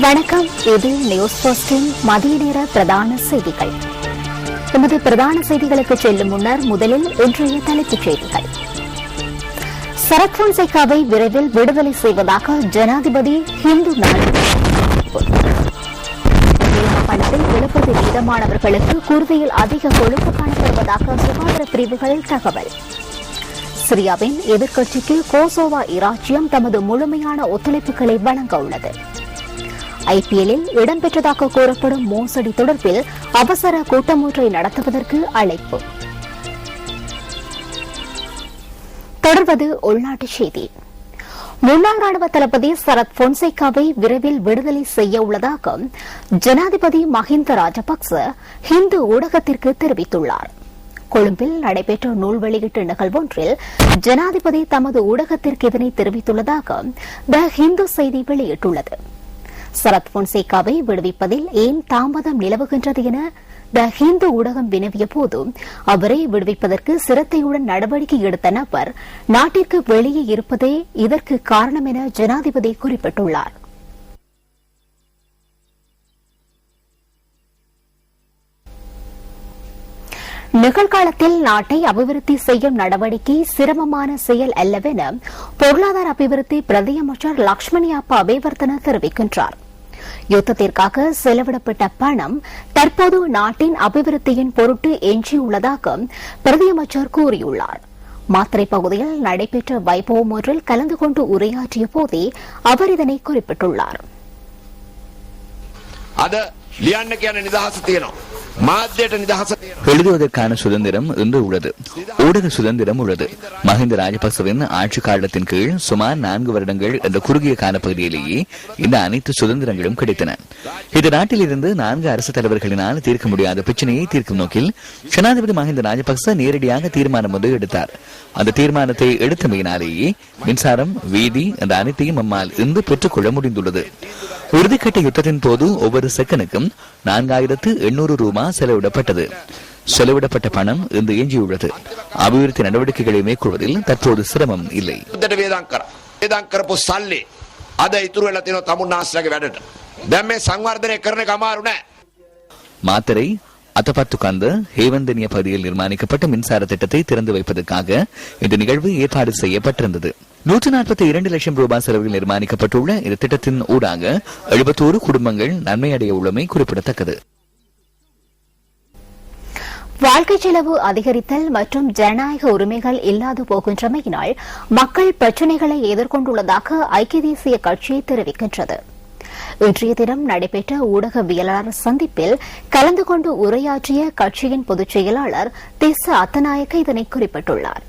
வணக்கம். இது நியூஸ் போஸ்டின் மதிய நேர பிரதான செய்திகள். எமது பிரதான செய்திகளுக்கு செல்லும் முன்னர் முதலில் இன்றைய தலைப்புச் செய்திகள். சரத் பொன்சேகாவை விரைவில் விடுதலை செய்வதாக ஜனாதிபதி ஹிந்து பணத்தில் 70% மாணவர்களுக்கு குருதியில் அதிக கொழுப்பு காணப்படுவதாக சுகாதார பிரிவுகள் தகவல். சிரியாவின் எதிர்க்கட்சிக்கு கோசோவா இராச்சியம் தமது முழுமையான ஒத்துழைப்புகளை வழங்க உள்ளது. ஐபிஎல்லில் இடம்பெற்றதாக கூறப்படும் மோசடி தொடர்பில் அவசர கூட்டம் ஒன்றை நடத்துவதற்கு அழைப்பு. தொடர்வது உள்நாட்டு செய்தி. முன்னாள் ராணுவ தளபதி சரத் பொன்சேகாவை விரைவில் விடுதலை செய்ய உள்ளதாக ஜனாதிபதி மஹிந்த ராஜபக்ச ஹிந்து ஊடகத்திற்கு தெரிவித்துள்ளார். கொழும்பில் நடைபெற்ற நூல் வெளியீட்டு நிகழ்வொன்றில் ஜனாதிபதி தமது ஊடகத்திற்கு இதனை தெரிவித்துள்ளதாக த ஹிந்து செய்தி வெளியிட்டுள்ளது. சரத் பொன்சேகாவை விடுவிப்பதில் ஏன் தாமதம் நிலவுகின்றது என த ஹிந்து ஊடகம் வினவிய போது அவரை விடுவிப்பதற்கு சிரத்தையுடன் நடவடிக்கை எடுத்த நபர் நாட்டிற்கு வெளியே இருப்பதே இதற்கு காரணம் என ஜனாதிபதி குறிப்பிட்டுள்ளார். நிகழ்காலத்தில் நாட்டை அபிவிருத்தி செய்யும் நடவடிக்கை சிரமமான செயல் அல்லவென பொருளாதார அபிவிருத்தி பிரதியமைச்சர் லக்ஷ்மணியப்பா அபேவர்தன தெரிவிக்கின்றார். யுத்தத்திற்காக செலவிடப்பட்ட பணம் தற்போது நாட்டின் அபிவிருத்தியின் பொருட்டு எஞ்சியுள்ளதாக பிரதியமைச்சர் கூறியுள்ளார். மாத்தறை பகுதியில் நடைபெற்ற வைபவம் ஒன்றில் கலந்து கொண்டு உரையாற்றிய போதே அவர் இதனை குறிப்பிட்டுள்ளார். எழுதுவதற்கான சுதந்திரம் இன்று உள்ளது. ஊடக சுதந்திரம் உள்ளது. மஹிந்த ராஜபக்சவின் ஆட்சி காலத்தின் கீழ் சுமார் 4 வருடங்கள் என்ற குறுகிய காலப்பகுதியிலேயே இந்த அனைத்து சுதந்திரங்களும் கிடைத்தன. இந்த நாட்டில் இருந்து 4 அரசு தலைவர்களினால் தீர்க்க முடியாத பிரச்சனையை தீர்க்கும் நோக்கில் ஜனாதிபதி மஹிந்த ராஜபக்ச நேரடியாக தீர்மானம் ஒன்று எடுத்தார். அந்த தீர்மானத்தை எடுத்தமையினாலேயே மின்சாரம், வீதி என்ற அனைத்தையும் நம்மால் இன்று பெற்றுக்கொள்ள முடிந்துள்ளது. உறுதிக்கட்ட யுத்தத்தின் போது ஒவ்வொரு செகண்டுக்கும் 4800 ரூபாய் செலவிடப்பட்டது. செலவிடப்பட்ட பணம் இன்று எஞ்சியுள்ளது. அபிவிருத்தி நடவடிக்கைகளை மேற்கொள்வதில் தற்போது சிரமம் இல்லை. மாத்தரை அத்தபத்துக்காந்த ஹேவந்தனிய பகுதியில் நிர்மாணிக்கப்பட்ட மின்சார திட்டத்தை திறந்து வைப்பதற்காக இந்த நிகழ்வு ஏற்பாடு செய்யப்பட்டிருந்தது. 142 லட்சம் ரூபாய் செலவில் நிர்மாணிக்கப்பட்டுள்ள இந்த திட்டத்தின் ஊடாக 71 குடும்பங்கள் நன்மையடைய உள்ளமை குறிப்பிடத்தக்கது. வாழ்க்கை செலவு அதிகரித்தல் மற்றும் ஜனநாயக உரிமைகள் இல்லாது போகின்றமையினால் மக்கள் பிரச்சினைகளை எதிர்கொண்டுள்ளதாக ஐக்கிய தேசிய கட்சி தெரிவிக்கின்றது. இன்றைய தினம் நடைபெற்ற ஊடகவியலாளர் சந்திப்பில் கலந்து கொண்டு உரையாற்றிய கட்சியின் பொதுச் செயலாளர் திஸ்ஸ அத்தநாயக்க இதனை குறிப்பிட்டுள்ளார்.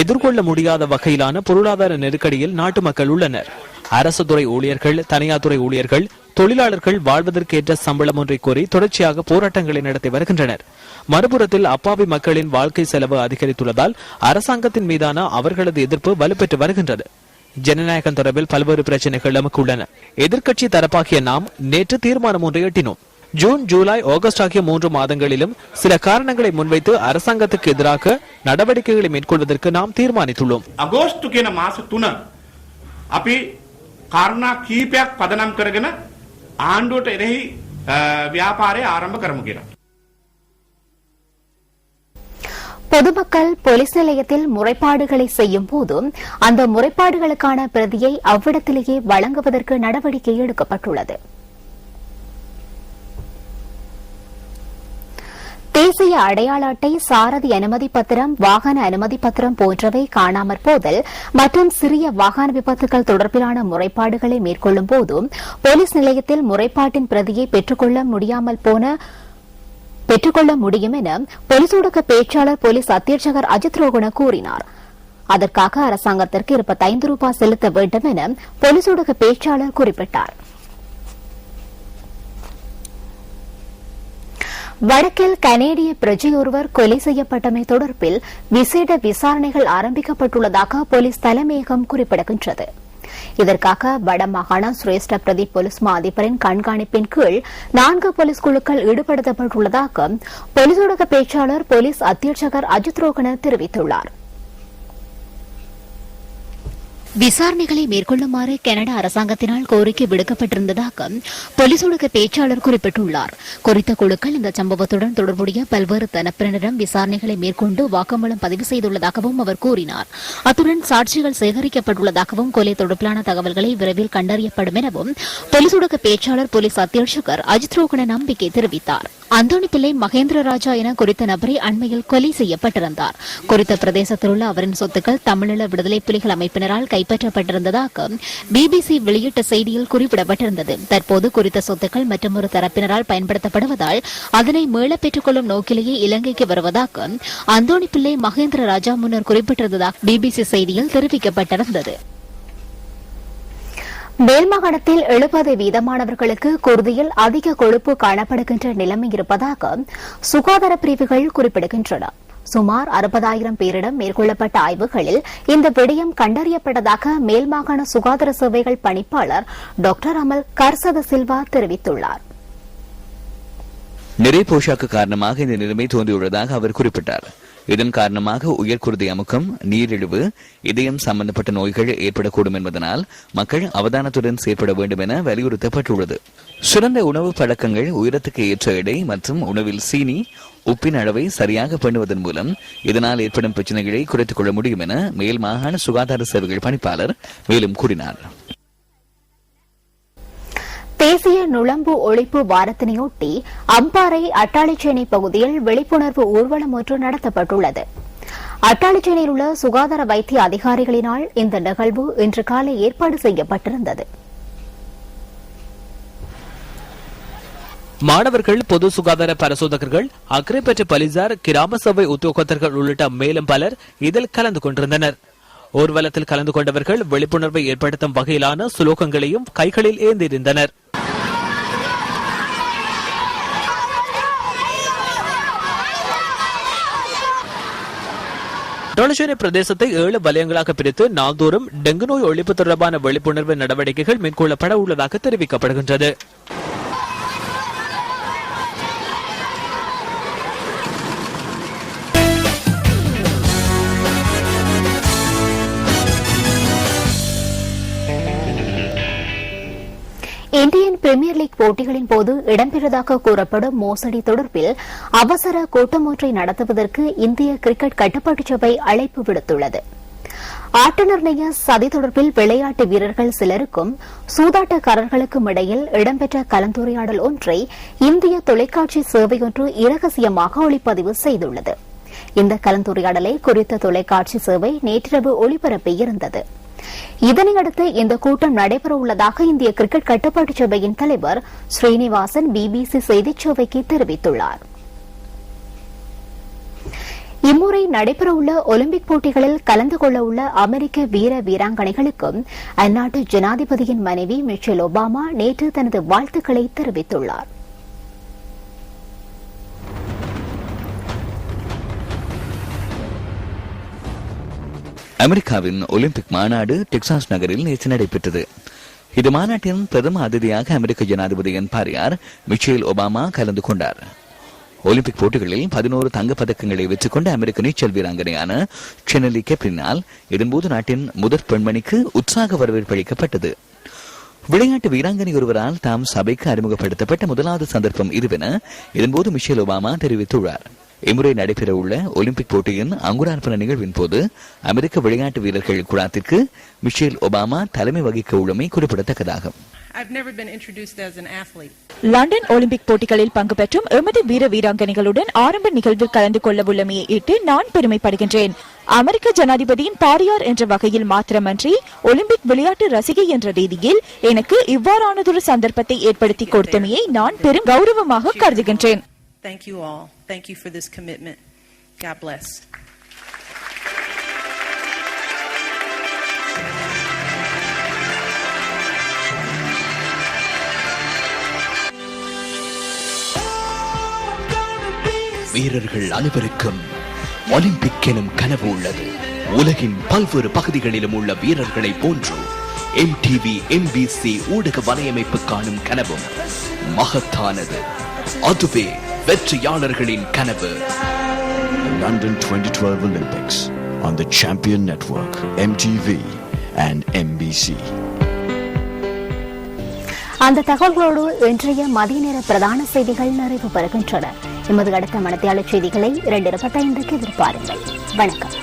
எதிர்கொள்ள முடியாத வகையிலான பொருளாதார நெருக்கடியில் நாட்டு மக்கள் உள்ளனர். அரசு துறை ஊழியர்கள், தனியார் துறை ஊழியர்கள், தொழிலாளர்கள் வாழ்வதற்கேற்ற சம்பளம் ஒன்றை கோரி தொடர்ச்சியாக போராட்டங்களை நடத்தி வருகின்றனர். மறுபுறத்தில் அப்பாவி மக்களின் வாழ்க்கை செலவு அதிகரித்துள்ளதால் அரசாங்கத்தின் மீதான அவர்களது எதிர்ப்பு வலுப்பெற்று வருகின்றது. ஜனநாயகம் தொடர்பில் பல்வேறு பிரச்சனைகள் நமக்கு உள்ளன. எதிர்க்கட்சி தரப்பாகிய நாம் நேற்று தீர்மானம் ஒன்றை எட்டினோம். ஜூன், ஜூலை, ஆகஸ்ட் ஆகிய 3 மாதங்களிலும் சில காரணங்களை முன்வைத்து அரசாங்கத்துக்கு எதிராக நடவடிக்கைகளை மேற்கொள்வதற்கு நாம் தீர்மானித்துள்ளோம். அகோஸ்ட் කියන මාස 3 අපි කාරණා කීපයක් පදනම් කරගෙන ආණ්ඩුවට එරෙහි ව්‍යාපාරය ආරම්භ කරමු කියලා. பொதுமக்கள் போலீஸ் நிலையத்தில் முறைப்பாடுகளை செய்யும் போது அந்த முறைப்பாடுகளுக்கான பிரதியை அவ்விடத்திலேயே வழங்குவதற்கு நடவடிக்கை எடுக்கப்பட்டுள்ளது. தேசிய அடையாள அட்டை, சாரதி அனுமதி பத்திரம், வாகன அனுமதி பத்திரம் போன்றவை காணாமற் போதல் மற்றும் சிறிய வாகன விபத்துகள் தொடர்பிலான முறைப்பாடுகளை மேற்கொள்ளும் போது போலீஸ் நிலையத்தில் முறைப்பாட்டின் பிரதியை பெற்றுக்கொள்ள முடியும் என போலீஸ் ஊடக பேச்சாளர் போலீஸ் அத்தியட்சகர் அஜித் ரோகன கூறினார். அதற்காக அரசாங்கத்திற்கு 25 ரூபாய் செலுத்த வேண்டும் என போலீஸ் ஊடக பேச்சாளர் குறிப்பிட்டார். வடக்கில் கனேடிய பிரஜையொருவர் கொலை செய்யப்பட்டமை தொடர்பில் விசேட விசாரணைகள் ஆரம்பிக்கப்பட்டுள்ளதாக போலீஸ் தலைமையகம் குறிப்பிடுகின்றது. இதற்காக வடமாகாண சிரேஷ்ட பிரதி போலீஸ் மா அதிபரின் கண்காணிப்பின் கீழ் 4 போலீஸ் குழுக்கள் ஈடுபடுத்தப்பட்டுள்ளதாக போலீஸ் ஊடக பேச்சாளர் போலீஸ் அத்தியட்சகர் அஜித் ரோகன தெரிவித்துள்ளார். விசாரணைகளை மேற்கொள்ளுமாறு கனடா அரசாங்கத்தினால் கோரிக்கை விடுக்கப்பட்டிருந்ததாக போலீஸ் ஊடக பேச்சாளர் குறிப்பிட்டுள்ளார். குறித்த குழுக்கள் இந்த சம்பவத்துடன் தொடர்புடைய பல்வேறு தரப்பினரிடம் விசாரணைகளை மேற்கொண்டு வாக்குமூலம் பதிவு செய்துள்ளதாகவும் அவர் கூறினார். அத்துடன் சாட்சிகள் சேகரிக்கப்பட்டுள்ளதாகவும் கொலை தொடர்பிலான தகவல்களை விரைவில் கண்டறியப்படும் எனவும் போலீஸ் ஊடக பேச்சாளர் போலீஸ் அத்தியட்சகர் அஜித் ரோகன நம்பிக்கை தெரிவித்தார். அந்தோணி பிள்ளை மகேந்திர ராஜா என குறித்த நபரை அண்மையில் கொலை செய்யப்பட்டிருந்தார். குறித்த பிரதேசத்தில் உள்ள அவரின் சொத்துக்கள் தமிழீழ விடுதலை புலிகள் அமைப்பினரால் கைப்பற்றப்பட்டிருந்ததாக பிபிசி வெளியிட்ட செய்தியில் குறிப்பிடப்பட்டிருந்தது. தற்போது குறித்த சொத்துக்கள் மற்றொரு தரப்பினரால் பயன்படுத்தப்படுவதால் அதனை மீளப் பெற்றுக் கொள்ளும் நோக்கிலேயே இலங்கைக்கு வருவதாக அந்தோணி பிள்ளை மகேந்திர ராஜா முன்னர் குறிப்பிட்டிருந்ததாக பிபிசி செய்தியில் தெரிவிக்கப்பட்டிருந்தது. மேல் மாகாணத்தில் 70 வீதமானவர்களுக்கு குருதியில் அதிக கொழுப்பு காணப்படுகின்ற நிலைமை இருப்பதாக சுகாதார பிரிவுகள் குறிப்பிடுகின்றன. சுமார் 60,000 பேரிடம் மேற்கொள்ளப்பட்ட ஆய்வுகளில் இந்த விடயம் கண்டறியப்பட்டதாக மேல் மாகாண சுகாதார சேவைகள் பணிப்பாளர் டாக்டர் அமல் கர்சத சில்வா தெரிவித்துள்ளார். நிறை போஷாக்கு காரணமாக இந்த நிலைமை தோன்றியுள்ளதாக அவர் குறிப்பிட்டார். இதன் காரணமாக உயர்குருதி அமுக்கம், நீரிழிவு, இதயம் சம்பந்தப்பட்ட நோய்கள் ஏற்படக்கூடும் என்பதனால் மக்கள் அவதானத்துடன் செயற்பட வேண்டும் என வலியுறுத்தப்பட்டுள்ளது. சிறந்த உணவு பழக்கங்கள், உயரத்துக்கு ஏற்ற எடை மற்றும் உணவில் சீனி, உப்பின் அளவை சரியாக பண்ணுவதன் மூலம் இதனால் ஏற்படும் பிரச்சனைகளை குறைத்துக் கொள்ள முடியும் என மேல் மாகாண சுகாதார சேவைகள் பணிப்பாளர் மேலும் கூறினார். தேசிய நுளம்பு ஒழிப்பு வாரத்தினையொட்டி அம்பாறை அட்டாளிச்சேனை பகுதியில் விழிப்புணர்வு ஊர்வலம் ஒன்று நடத்தப்பட்டுள்ளது. அட்டாளிச்சேனையில் உள்ள சுகாதார வைத்திய அதிகாரிகளினால் இந்த நிகழ்வு இன்று காலை ஏற்பாடு செய்யப்பட்டிருந்தது. மாணவர்கள், பொது சுகாதார பரிசோதகர்கள், அக்கறை பெற்ற போலீசார், கிராம சபை உத்தியோகத்தர்கள் உள்ளிட்ட மேலும் பலர் இதில் கலந்து கொண்டிருந்தனர். ஊர்வலத்தில் கலந்து கொண்டவர்கள் விழிப்புணர்வை ஏற்படுத்தும் வகையிலான சுலோகங்களையும் கைகளில் ஏந்திருந்தனர். டொலச்சேனை பிரதேசத்தை 7 வலயங்களாக பிரித்து நாள்தோறும் டெங்கு நோய் ஒழிப்பு தொடர்பான விழிப்புணர்வு நடவடிக்கைகள் மேற்கொள்ளப்பட உள்ளதாக தெரிவிக்கப்படுகின்றது. இந்தியன் பிரீமியர் லீக் போட்டிகளின் போது இடம்பெற்றதாக கூறப்படும் மோசடி தொடர்பில் அவசர கூட்டம் ஒன்றை நடத்துவதற்கு இந்திய கிரிக்கெட் கட்டுப்பாட்டு சபை அழைப்பு விடுத்துள்ளது. ஆட்ட நிர்ணய சதி தொடர்பில் விளையாட்டு வீரர்கள் சிலருக்கும் சூதாட்டக்காரர்களுக்கும் இடையில் இடம்பெற்ற கலந்துரையாடல் ஒன்றை இந்திய தொலைக்காட்சி சேவை ஒன்று இரகசியமாக ஒளிப்பதிவு செய்துள்ளது. இந்த கலந்துரையாடலை குறித்த தொலைக்காட்சி சேவை நேற்றிரவு ஒளிபரப்பியிருந்தது. இதனையடுத்து இந்த கூட்டம் நடைபெறவுள்ளதாக இந்திய கிரிக்கெட் கட்டுப்பாட்டு சபையின் தலைவர் ஸ்ரீனிவாசன் பிபிசி செய்திச் சேவைக்கு தெரிவித்துள்ளார். இம்முறை நடைபெறவுள்ள ஒலிம்பிக் போட்டிகளில் கலந்து கொள்ளவுள்ள அமெரிக்க வீர வீராங்கனைகளுக்கும் அந்நாட்டு ஜனாதிபதியின் மனைவி மிஷேல் ஒபாமா நேற்று தனது வாழ்த்துக்களை தெரிவித்துள்ளார். அமெரிக்காவின் ஒலிம்பிக் மாநாடு டெக்சாஸ் நகரில் நேற்று நடைபெற்றது. இந்த மாநாட்டின் பிரதம அதிதியாக அமெரிக்க ஜனாதிபதியின் பாரியார் மிஷேல் ஒபாமா கலந்து கொண்டார். ஒலிம்பிக் போட்டிகளில் 11 தங்கப்பதக்கங்களை வெற்றிக் கொண்ட அமெரிக்க நீச்சல் வீராங்கனையான செனலி கெப்ரினால் இதன்போது நாட்டின் முதற் பெண்மணிக்கு உற்சாக வரவேற்பு அளிக்கப்பட்டது. விளையாட்டு வீராங்கனை ஒருவரால் தாம் சபைக்கு அறிமுகப்படுத்தப்பட்ட முதலாவது சந்தர்ப்பம் இதுவென இதன்போது மிஷேல் ஒபாமா தெரிவித்துள்ளார். இம்முறை நடைபெறவுள்ள ஒலிம்பிக் போட்டியின் அங்குரார்ப்பண நிகழ்வின் போது அமெரிக்க விளையாட்டு வீரர்கள் குழாத்திற்கு மிஷேல் ஒபாமா தலைமை வகிக்க உள்ளமை குறிப்பிடத்தக்கதாகும். லண்டன் ஒலிம்பிக் போட்டிகளில் பங்கு பெற்றும் எமது வீர வீராங்கனைகளுடன் ஆரம்ப நிகழ்வில் கலந்து கொள்ள உள்ளமையை இட்டு நான் பெருமைப்படுகின்றேன். அமெரிக்க ஜனாதிபதியின் பாரியார் என்ற வகையில் மாத்திரமன்றி ஒலிம்பிக் விளையாட்டு ரசிகை என்ற ரீதியில் எனக்கு இவ்வாறானதொரு சந்தர்ப்பத்தை ஏற்படுத்தி கொடுத்தமையை நான் பெரும் கௌரவமாக கருதுகின்றேன். Thank you all. Thank you for this commitment. God bless. வீரர்கள் அனைவருக்கும் ஒலிம்பிக் எனும் கனவு உள்ளது. உலகின் பல்வேறு பகுதிகளிலும் உள்ள வீரர்களை போன்று MTV MBC ஊடக வலையமைப்பு காணும் கனவும் மகத்தானது. அதுவே வெற்றியாளர்களின் கனவு. London 2012 Olympics on the Champion Network, MTV and MBC. அந்த தகவல்களோடு இன்றைய மதிய நேர பிரதான செய்திகள் நிறைவு பெறுகின்றன. எமது அடுத்த மணித்தியாளர் செய்திகளை 2:25 எதிர்பாருங்கள். வணக்கம்.